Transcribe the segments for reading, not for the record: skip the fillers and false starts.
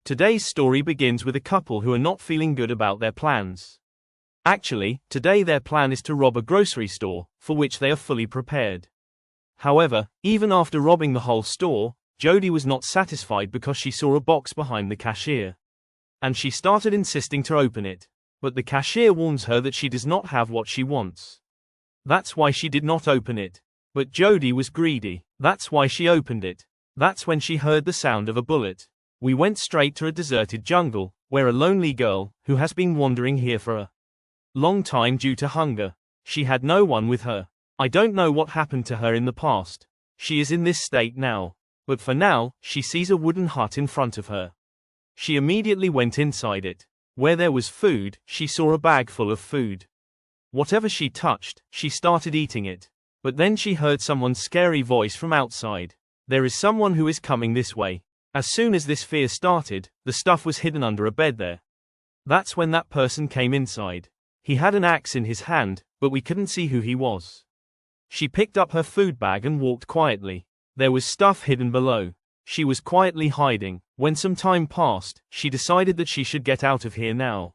Today's story begins with a couple who are not feeling good about their plans. Actually, today their plan is to rob a grocery store, for which they are fully prepared. However, even after robbing the whole store, Jody was not satisfied because she saw a box behind the cashier. And she started insisting to open it. But the cashier warns her that she does not have what she wants. That's why she did not open it. But Jody was greedy. That's why she opened it. That's when she heard the sound of a bullet. We went straight to a deserted jungle, where a lonely girl, who has been wandering here for a long time due to hunger. She had no one with her. I don't know what happened to her in the past. She is in this state now. But for now, she sees a wooden hut in front of her. She immediately went inside it. Where there was food, she saw a bag full of food. Whatever she touched, she started eating it. But then she heard someone's scary voice from outside. There is someone who is coming this way. As soon as this fear started, the stuff was hidden under a bed there. That's when that person came inside. He had an axe in his hand, but we couldn't see who he was. She picked up her food bag and walked quietly. There was stuff hidden below. She was quietly hiding. When some time passed, she decided that she should get out of here now.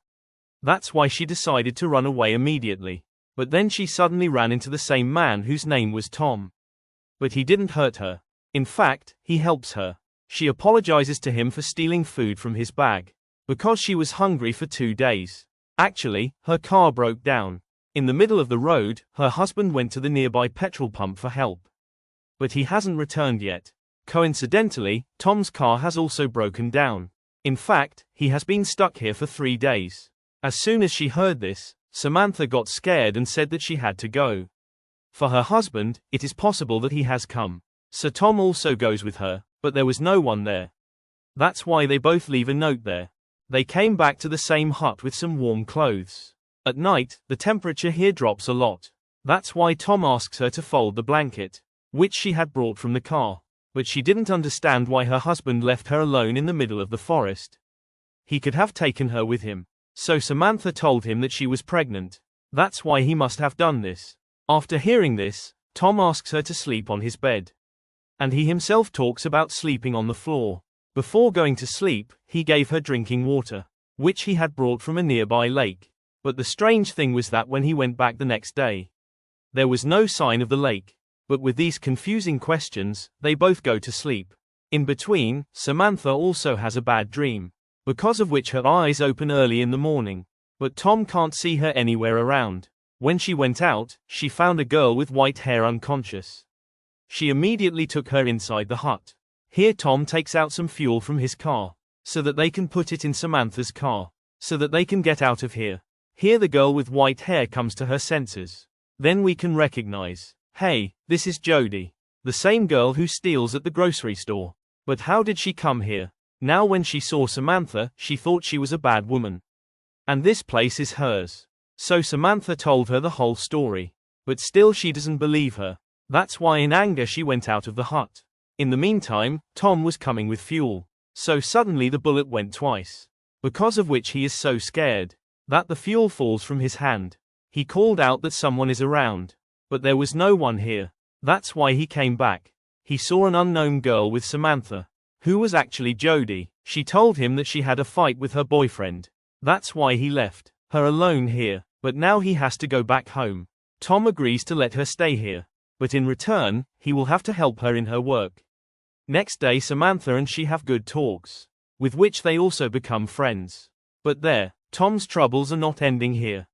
That's why she decided to run away immediately. But then she suddenly ran into the same man whose name was Tom. But he didn't hurt her. In fact, he helps her. She apologizes to him for stealing food from his bag. Because she was hungry for 2 days. Actually, her car broke down. In the middle of the road, her husband went to the nearby petrol pump for help. But he hasn't returned yet. Coincidentally, Tom's car has also broken down. In fact, he has been stuck here for 3 days. As soon as she heard this, Samantha got scared and said that she had to go. For her husband, it is possible that he has come. So Tom also goes with her, but there was no one there. That's why they both leave a note there. They came back to the same hut with some warm clothes. At night, the temperature here drops a lot. That's why Tom asks her to fold the blanket, which she had brought from the car. But she didn't understand why her husband left her alone in the middle of the forest. He could have taken her with him. So Samantha told him that she was pregnant. That's why he must have done this. After hearing this, Tom asks her to sleep on his bed. And he himself talks about sleeping on the floor. Before going to sleep, he gave her drinking water, which he had brought from a nearby lake. But the strange thing was that when he went back the next day, there was no sign of the lake. But with these confusing questions, they both go to sleep. In between, Samantha also has a bad dream, because of which her eyes open early in the morning. But Tom can't see her anywhere around. When she went out, she found a girl with white hair unconscious. She immediately took her inside the hut. Here Tom takes out some fuel from his car, so that they can put it in Samantha's car, so that they can get out of here. Here the girl with white hair comes to her senses. Then we can recognize, hey, this is Jody, the same girl who steals at the grocery store. But how did she come here? Now when she saw Samantha, she thought she was a bad woman. And this place is hers. So Samantha told her the whole story. But still she doesn't believe her. That's why in anger she went out of the hut. In the meantime, Tom was coming with fuel. So suddenly the bullet went twice. Because of which he is so scared that the fuel falls from his hand. He called out that someone is around. But there was no one here. That's why he came back. He saw an unknown girl with Samantha, who was actually Jody. She told him that she had a fight with her boyfriend. That's why he left her alone here. But now he has to go back home. Tom agrees to let her stay here. But in return, he will have to help her in her work. Next day Samantha and she have good talks, with which they also become friends. But there, Tom's troubles are not ending here.